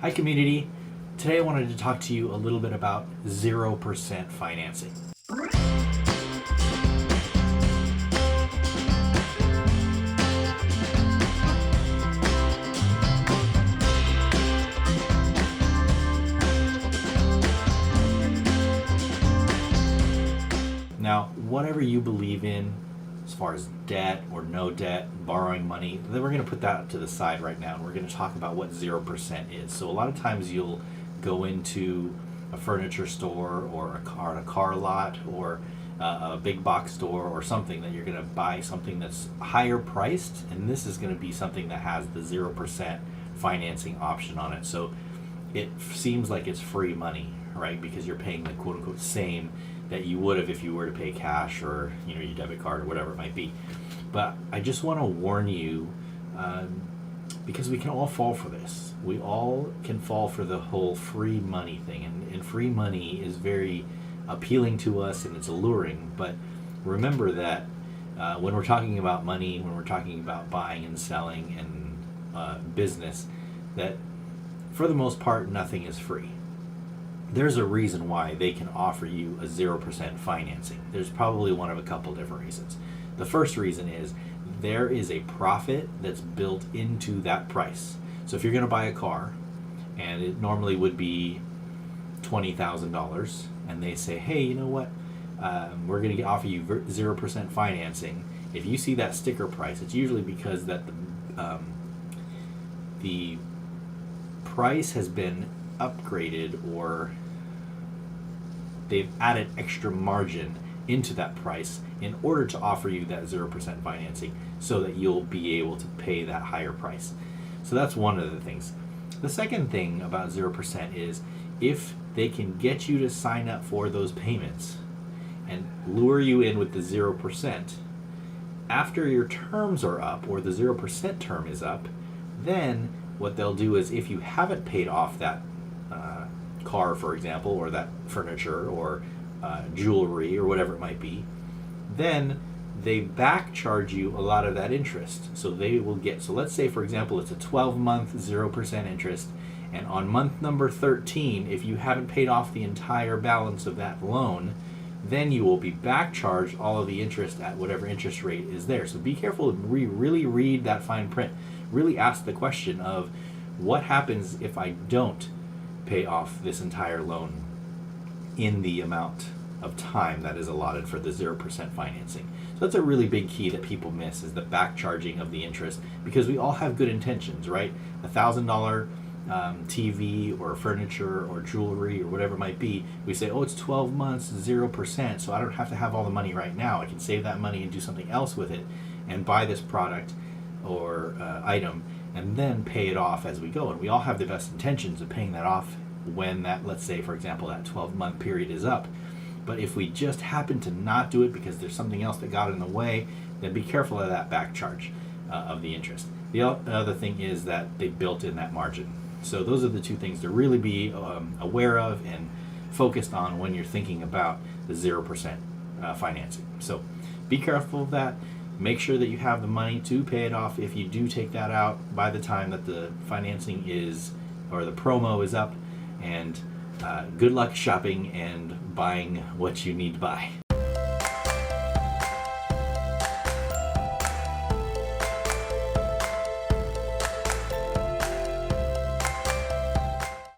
Hi community, today I wanted to talk to you a little bit about 0% financing. Now, whatever you believe in as far as debt or no debt, borrowing money, then we're going to put that to the side right now and we're going to talk about what 0% is. So a lot of times you'll go into a furniture store or a car lot or a big box store or something that you're going to buy something that's higher priced, and this is going to be something that has the 0% financing option on it. So it seems like it's free money, right? Because you're paying the quote unquote same that you would have if you were to pay cash or your debit card or whatever it might be. But I just want to warn you, because we can all fall for this. We all can fall for the whole free money thing, and free money is very appealing to us and it's alluring. But remember that when we're talking about money, when we're talking about buying and selling and business, that for the most part nothing is free. There's a reason why they can offer you a 0% financing. There's probably one of a couple different reasons. The first reason is there is a profit that's built into that price. So if you're going to buy a car, and it normally would be $20,000, and they say, hey, you know what, we're going to offer you 0% financing. If you see that sticker price, it's usually because that the price has been upgraded, or they've added extra margin into that price in order to offer you that 0% financing so that you'll be able to pay that higher price. So that's one of the things. The second thing about 0% is if they can get you to sign up for those payments and lure you in with the 0%, after your terms are up or the 0% term is up, then what they'll do is if you haven't paid off that car, for example, or that furniture or jewelry or whatever it might be, then they back charge you a lot of that interest. So they will get, so let's say for example it's a 12-month 0% interest, and on month number 13, if you haven't paid off the entire balance of that loan, then you will be back charged all of the interest at whatever interest rate is there. So be careful to really read that fine print. Really ask the question of what happens if I don't pay off this entire loan in the amount of time that is allotted for the 0% financing. So that's a really big key that people miss, is the back charging of the interest, because we all have good intentions, right? $1,000 TV or furniture or jewelry or whatever it might be, we say, oh, it's 12 months, 0%, so I don't have to have all the money right now. I can save that money and do something else with it and buy this product or item and then pay it off as we go. And we all have the best intentions of paying that off when that, let's say for example, that 12-month period is up. But if we just happen to not do it because there's something else that got in the way, then be careful of that back charge of the interest. The other thing is that they built in that margin. So those are the two things to really be aware of and focused on when you're thinking about the 0% financing. So be careful of that. Make sure that you have the money to pay it off if you do take that out by the time that the financing is, or the promo is up. And good luck shopping and buying what you need to buy.